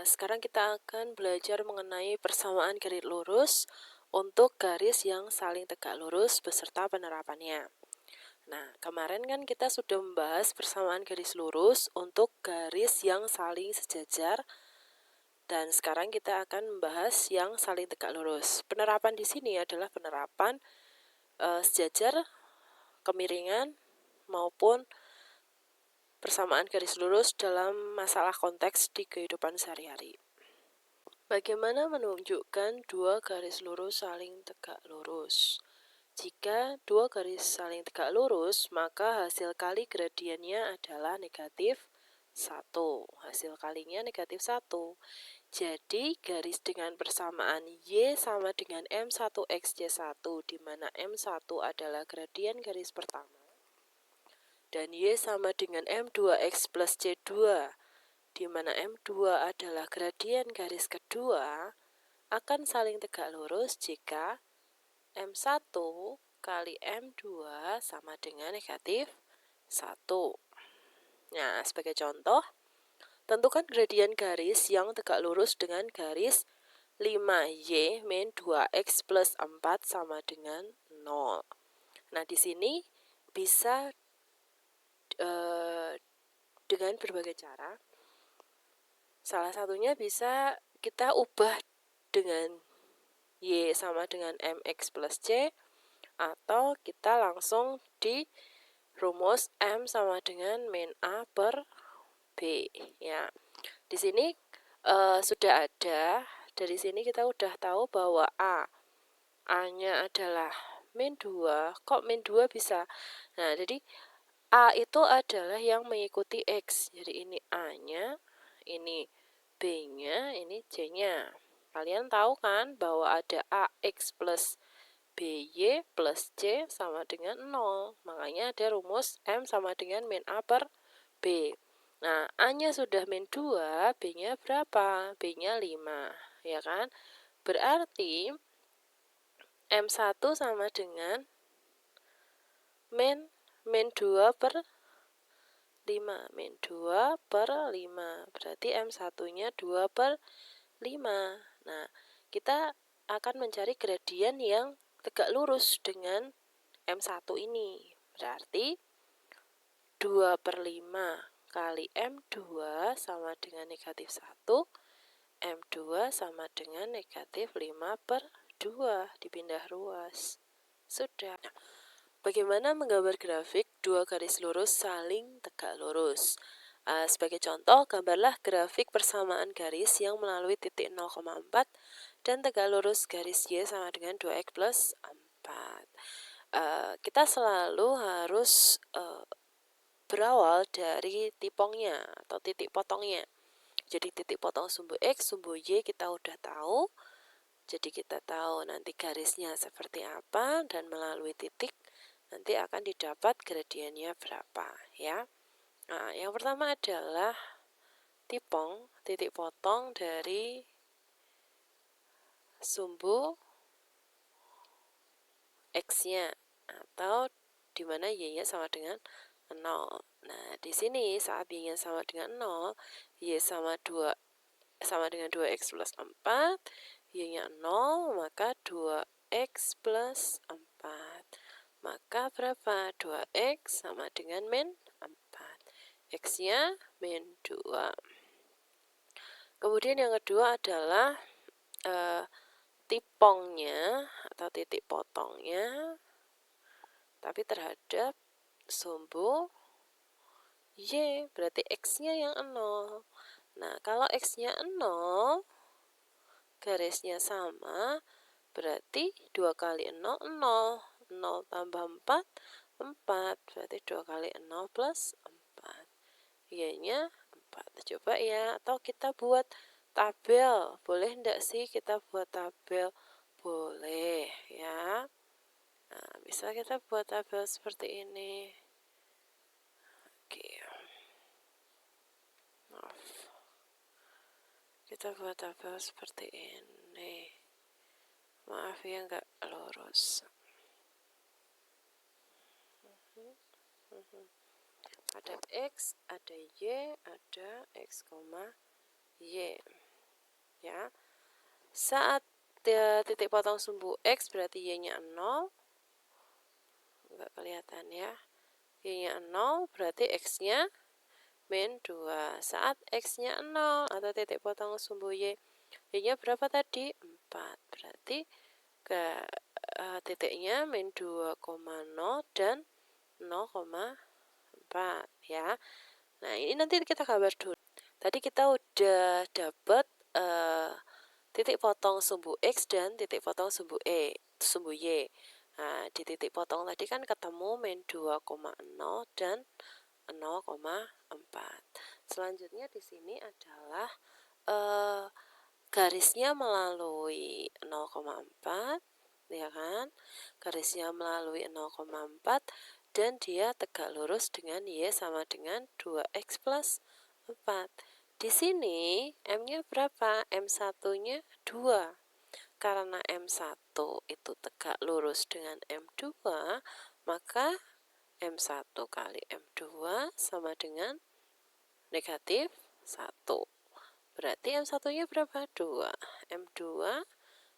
Sekarang kita akan belajar mengenai persamaan garis lurus untuk garis yang saling tegak lurus beserta penerapannya. Nah, kemarin kan kita sudah membahas persamaan garis lurus untuk garis yang saling sejajar, dan sekarang kita akan membahas yang saling tegak lurus. Penerapan di sini adalah penerapan sejajar, kemiringan, maupun persamaan garis lurus dalam masalah konteks di kehidupan sehari-hari. Bagaimana menunjukkan dua garis lurus saling tegak lurus? Jika dua garis saling tegak lurus, maka hasil kali gradiennya adalah negatif 1. Hasil kalinya negatif 1. Jadi, garis dengan persamaan Y sama dengan M1XY1, di mana M1 adalah gradien garis pertama, dan Y sama dengan M2X plus C2, di mana M2 adalah gradien garis kedua, akan saling tegak lurus jika M1 kali M2 sama dengan negatif 1. Nah, sebagai contoh, tentukan gradien garis yang tegak lurus dengan garis 5Y min 2X plus 4 sama dengan 0. Nah, di sini bisa dengan berbagai cara. Salah satunya bisa kita ubah dengan Y sama dengan MX plus C, atau kita langsung di rumus M sama dengan min A per B. Ya, di sini sudah ada. Dari sini kita udah tahu bahwa A-nya adalah min 2. Kok min 2 bisa? Nah, jadi A itu adalah yang mengikuti X. Jadi ini A-nya, ini B-nya, ini C-nya. Kalian tahu kan bahwa ada AX plus BY plus C sama dengan 0. Makanya ada rumus M sama dengan min A per B. Nah, A-nya sudah min 2, B-nya berapa? B-nya 5, ya kan? Berarti M1 sama dengan min 2 per 5. Min 2 per 5. Berarti M1-nya 2 per 5. Nah, kita akan mencari gradien yang tegak lurus dengan M1 ini. Berarti 2 per 5 kali M2 sama dengan negatif 1. M2 sama dengan negatif 5 per 2. Dipindah ruas. Sudah. Bagaimana menggambar grafik dua garis lurus saling tegak lurus? Sebagai contoh, gambarlah grafik persamaan garis yang melalui titik 0,4 dan tegak lurus garis Y sama dengan 2X plus 4. Kita selalu harus berawal dari tipongnya atau titik potongnya. Jadi titik potong sumbu X, sumbu Y kita udah tahu. Jadi kita tahu nanti garisnya seperti apa, dan melalui titik nanti akan didapat gradiennya berapa, ya. Nah, yang pertama adalah tipong, titik potong dari sumbu X-nya, atau di mana Y-nya sama dengan 0. Nah, di sini saat Y-nya sama dengan 0, Y sama dengan 2X plus 4, Y-nya 0, maka 2X plus 4. Maka berapa? 2X sama dengan min 4. X-nya min 2. Kemudian yang kedua adalah tipongnya atau titik potongnya, tapi terhadap sumbu Y. Berarti X-nya yang 0. Nah, kalau X-nya 0, garisnya sama, berarti 2 kali 0, 0. 0 tambah 4, 4. Berarti 2 kali 0 plus 4. Y-nya 4. Coba ya, atau kita buat tabel. Boleh enggak sih kita buat tabel? Boleh, ya. Nah, bisa kita buat tabel seperti ini. Oke. Maaf. Kita buat tabel seperti ini. Maaf ya, enggak lurus. Ada X, ada Y, ada X, Y. ya. Saat titik potong sumbu X berarti Y-nya 0, nggak kelihatan ya. Y-nya 0 berarti X-nya min 2. Saat X-nya 0 atau titik potong sumbu Y, Y-nya berapa tadi? 4. Berarti titiknya min 2,0 dan 0,4 ya. Nah, ini nanti kita gambar dulu. Tadi kita udah dapat titik potong sumbu X dan titik potong sumbu Y. Nah, di titik potong tadi kan ketemu min 2,0 dan 0,4. Selanjutnya di sini adalah garisnya melalui 0,4, ya kan? Garisnya melalui 0,4 dan dia tegak lurus dengan Y sama dengan 2X plus 4. Di sini M-nya berapa? M1-nya 2. Karena M1 itu tegak lurus dengan M2, maka M1 kali M2 sama dengan negatif 1. Berarti M1-nya berapa? 2. M2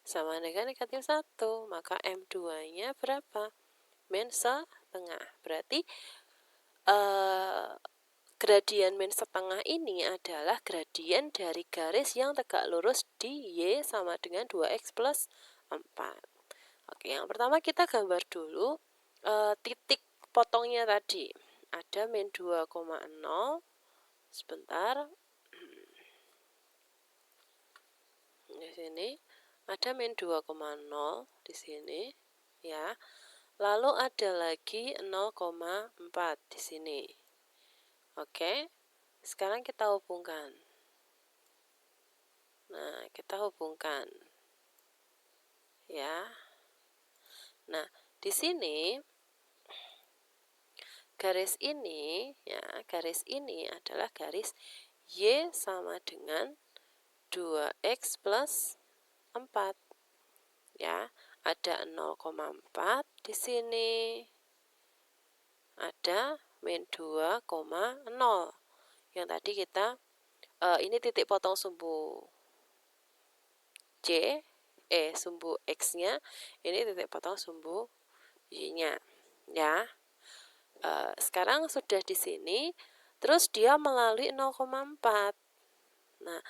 sama dengan negatif 1. Maka M2-nya berapa? Min setengah. Berarti gradien min setengah ini adalah gradien dari garis yang tegak lurus di Y sama dengan 2X plus 4. Oke, yang pertama kita gambar dulu titik potongnya tadi. Ada min 2,0. Sebentar. Di sini ada min 2,0 di sini ya. Lalu ada lagi 0,4 di sini. Oke. Sekarang kita hubungkan. Nah, kita hubungkan. Ya. Nah, di sini garis ini ya, garis ini adalah garis Y sama dengan 2X plus 4. Ya, ada 0,4 di sini. Ada min 2,0. Yang tadi kita ini titik potong sumbu sumbu X-nya, ini titik potong sumbu Y-nya. Ya. Sekarang sudah di sini, terus dia melalui 0,4. Nah,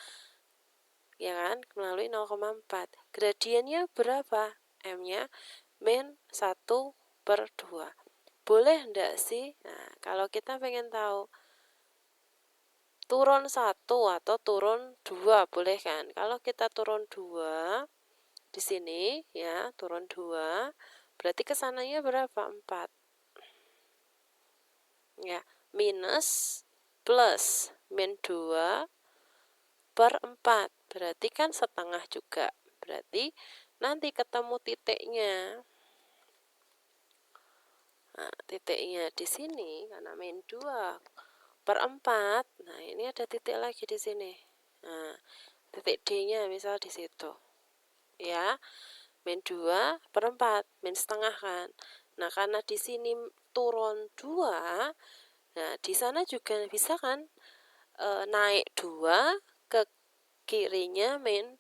ya kan, melalui 0,4. Gradiennya berapa? M-nya min 1/2. Boleh enggak sih? Nah, kalau kita pengen tahu turun 1 atau turun 2, boleh kan? Kalau kita turun 2 di sini ya, turun 2, berarti kesananya berapa? 4. Ya, minus plus min 2/4. Berarti kan setengah juga. Berarti nanti ketemu titiknya. Nah, titiknya di sini karena min 2/4. Nah, ini ada titik lagi di sini. Nah, titik D-nya misal di situ. Ya, min 2/4, min setengah kan. Nah, karena di sini turun 2, nah di sana juga bisa kan naik 2 ke kirinya min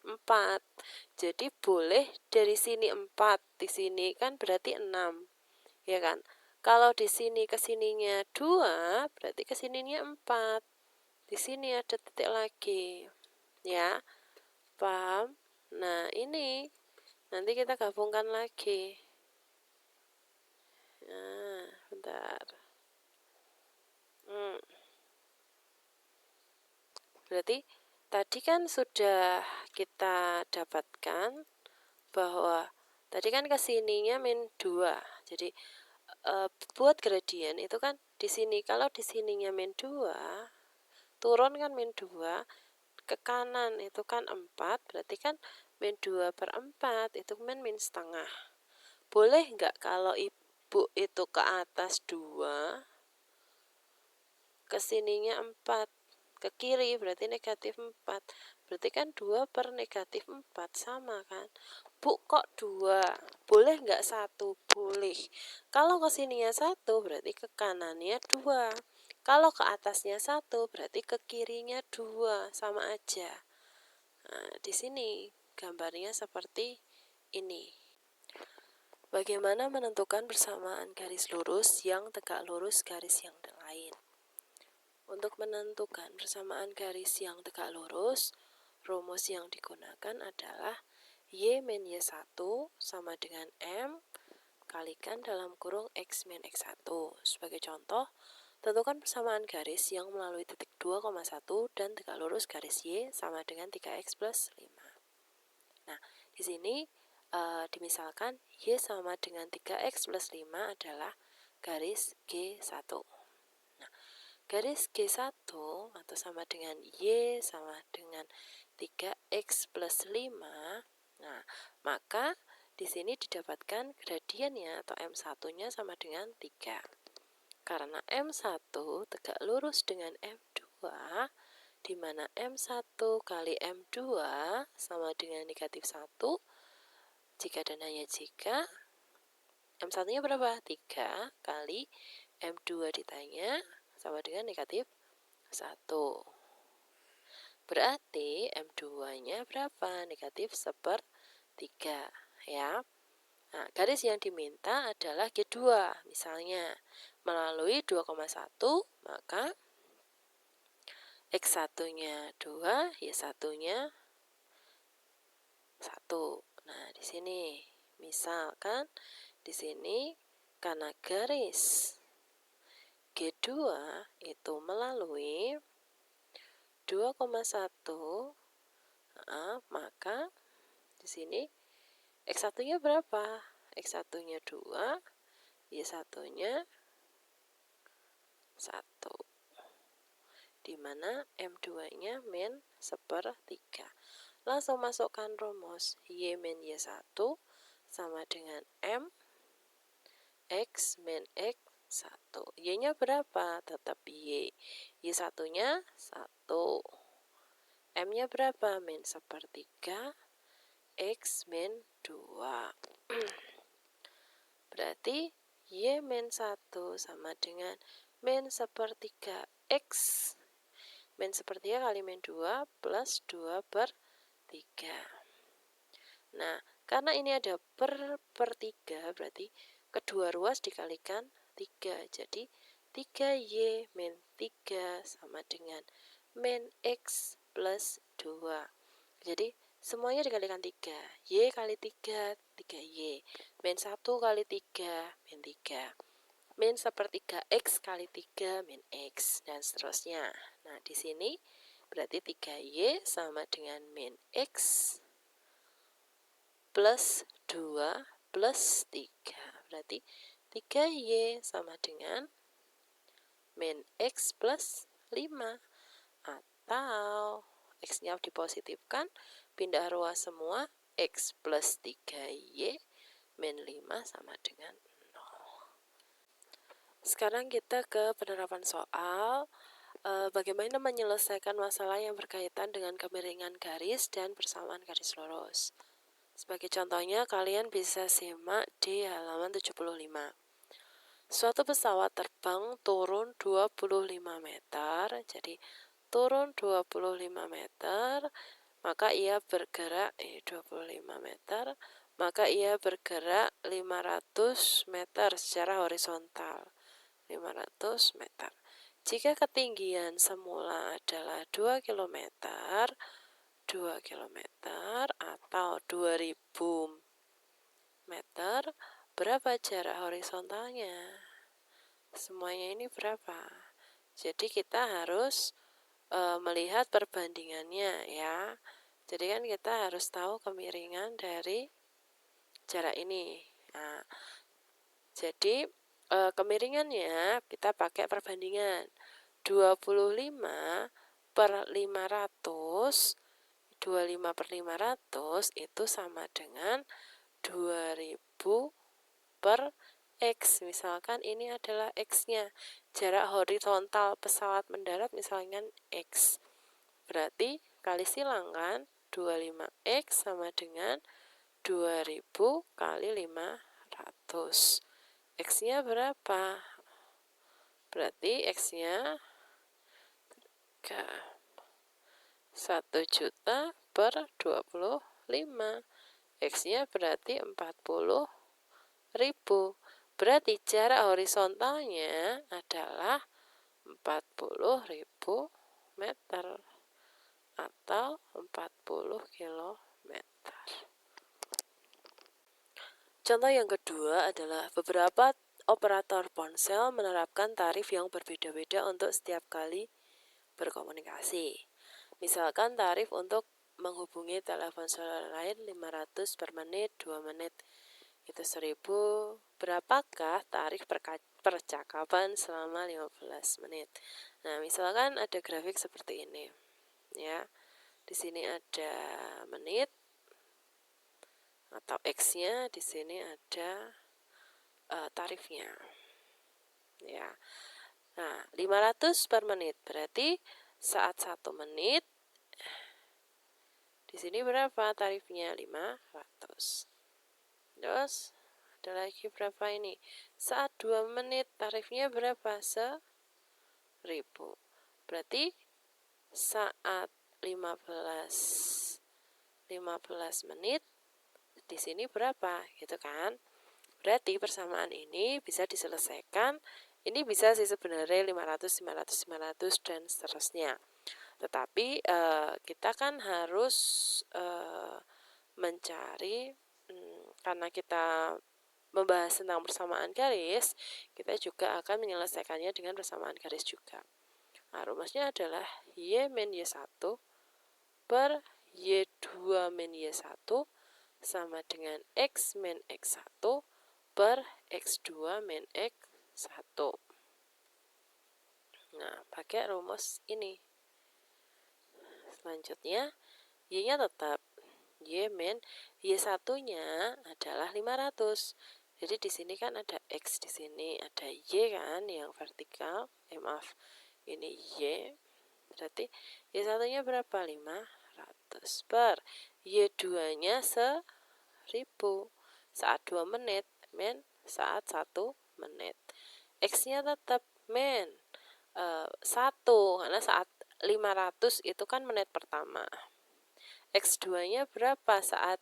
4. Jadi boleh dari sini 4, di sini kan berarti 6. Ya kan? Kalau di sini ke sininya 2, berarti ke sininya 4. Di sini ada titik lagi. Ya. Paham? Nah, ini nanti kita gabungkan lagi. Nah, bentar. Berarti tadi kan sudah kita dapatkan bahwa tadi kan kesininya min 2. Jadi buat gradien itu kan di sini, kalau di sininya min 2, turun kan min 2, ke kanan itu kan 4, berarti kan min 2/4 itu kan min setengah. Boleh nggak kalau ibu itu ke atas 2, ke sininya 4, ke kiri berarti negatif 4. Berarti kan 2/-4 sama kan? Bu, kok 2? Boleh nggak 1? Boleh. Kalau ke sininya 1 berarti ke kanannya 2. Kalau ke atasnya 1 berarti ke kirinya 2. Sama aja. Nah, di sini gambarnya seperti ini. Bagaimana menentukan persamaan garis lurus yang tegak lurus garis yang lain? Untuk menentukan persamaan garis yang tegak lurus, rumus yang digunakan adalah Y min Y1 sama dengan M kalikan dalam kurung X min X1. Sebagai contoh, tentukan persamaan garis yang melalui titik 2,1 dan tegak lurus garis Y sama dengan 3X plus 5. Nah, di sini dimisalkan Y sama dengan 3X plus 5 adalah garis G1. Nah, garis G1 atau sama dengan Y sama dengan 3X plus 5. Nah, maka di sini didapatkan gradiennya atau M1-nya sama dengan 3. Karena M1 tegak lurus dengan M2, di mana M1 kali M2 sama dengan negatif 1, jika dan hanya jika M1-nya berapa? 3 kali M2 ditanya sama dengan negatif 1. Berarti M2-nya berapa? Negatif 1/3 ya. Nah, garis yang diminta adalah G2. Misalnya, melalui 2,1, maka X1-nya 2, Y1-nya 1. Nah, di sini misalkan di sini karena garis G2 itu melalui 2,1, maka di sini X1-nya berapa? X1-nya 2, Y1-nya 1. Di mana M2-nya min 1/3. Langsung masukkan rumus Y min Y1 sama dengan M X min X1. Y-nya berapa? Tetap Y. Y1-nya 1. M-nya berapa? Min 1/3 X min 2. Berarti Y min 1 sama dengan min 1/3 X min 1/3 kali min 2 plus 2/3. Nah, karena ini ada per 3, berarti kedua ruas dikalikan 3. Jadi 3Y min 3 sama dengan min X plus 2. Jadi semuanya dikalikan 3. Y kali 3, 3Y. Min 1 kali 3, min 3. Min 1/3 X kali 3, min X. Dan seterusnya. Nah, di sini berarti 3Y sama dengan min X plus 2 plus 3. Berarti 3Y sama dengan min X plus 5. Atau X-nya dipositifkan, pindah ruas semua, X plus 3Y min 5 sama dengan 0. Sekarang kita ke penerapan soal. Bagaimana menyelesaikan masalah yang berkaitan dengan kemiringan garis dan persamaan garis lurus. Sebagai contohnya, kalian bisa simak di halaman 75. Suatu pesawat terbang turun 25 meter, jadi turun 25 meter, maka ia bergerak 25 meter, maka ia bergerak 500 meter secara horizontal. 500 meter. Jika ketinggian semula adalah 2 km, 2 km atau 2000 meter, berapa jarak horizontalnya? Semuanya ini berapa? Jadi kita harus melihat perbandingannya ya. Jadi kan kita harus tahu kemiringan dari jarak ini. Nah, jadi kemiringannya kita pakai perbandingan 25 per 500, 25/500 itu sama dengan 2000 per X. Misalkan ini adalah X-nya, jarak horizontal pesawat mendarat misalkan X. Berarti kali silang kan, 25X sama dengan 2000 kali 500. X-nya berapa? Berarti X-nya 1 juta per 25. X-nya berarti 40.000. Berarti jarak horizontalnya adalah 40.000 meter atau 40 kilometer. Contoh yang kedua adalah beberapa operator ponsel menerapkan tarif yang berbeda-beda untuk setiap kali berkomunikasi. Misalkan tarif untuk menghubungi telepon seluler lain 500 per menit, 2 menit itu 1000. Berapakah tarif percakapan selama 15 menit? Nah, misalkan ada grafik seperti ini. Ya. Di sini ada menit atau X-nya, di sini ada tarifnya. Ya. Nah, 500 per menit berarti saat 1 menit di sini berapa tarifnya? 500. Terus ada lagi berapa ini? Saat 2 menit tarifnya berapa? 1000. Berarti saat 15 menit di sini berapa? Gitu kan? Berarti persamaan ini bisa diselesaikan. Ini bisa sih sebenarnya 500, 500, 500 dan seterusnya. Tetapi kita kan harus mencari, karena kita membahas tentang persamaan garis, kita juga akan menyelesaikannya dengan persamaan garis juga. Nah, rumusnya adalah Y-Y1 per Y2-Y1 sama dengan X-X1 per X2-X1. Nah, pakai rumus ini. Selanjutnya, Y-nya tetap Y-Y1-nya adalah 500. Jadi di sini kan ada X, di sini ada Y kan yang vertikal. Maaf, ini Y. Berarti Y1-nya berapa? 500 per Y2-nya 1000 saat 2 menit men saat 1 menit. X-nya tetap men 1 karena saat 500 itu kan menit pertama. X2-nya berapa saat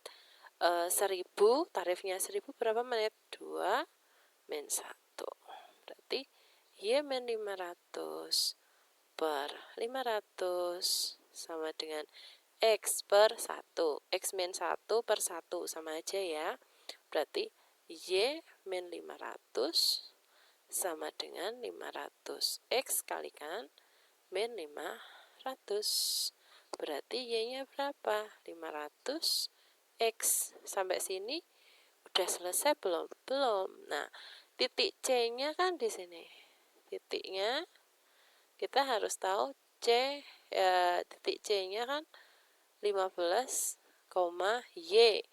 1000, tarifnya 1000 berapa menit? 2 men 1. Berarti Y men 500 per 500 sama dengan X per 1. X min 1 per 1 sama aja ya. Berarti Y min 500 sama dengan 500. X kalikan min 500. Berarti Y-nya berapa? 500 X. Sampai sini udah selesai belum? Belum. Nah, titik C-nya kan di sini. Titiknya kita harus tahu titik C-nya kan 15, Y.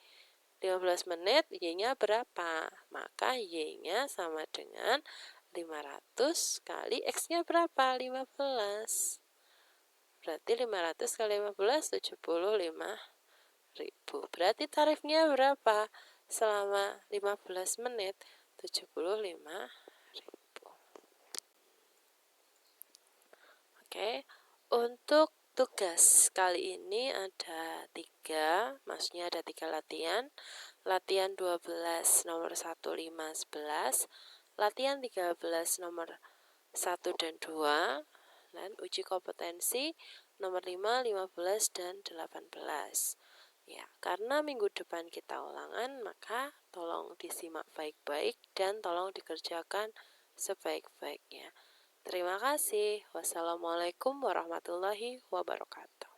15 menit, Y-nya berapa? Maka Y-nya sama dengan 500 kali X-nya berapa? 15. Berarti 500 kali 15, 75.000. Berarti tarifnya berapa? Selama 15 menit, 75.000. Oke, untuk tugas kali ini ada 3, maksudnya ada 3 latihan. Latihan 12 nomor 1, 5, 11. Latihan 13 nomor 1 dan 2. Dan uji kompetensi nomor 5, 15, dan 18. Ya, karena minggu depan kita ulangan, maka tolong disimak baik-baik dan tolong dikerjakan sebaik-baiknya. Terima kasih. Wassalamualaikum warahmatullahi wabarakatuh.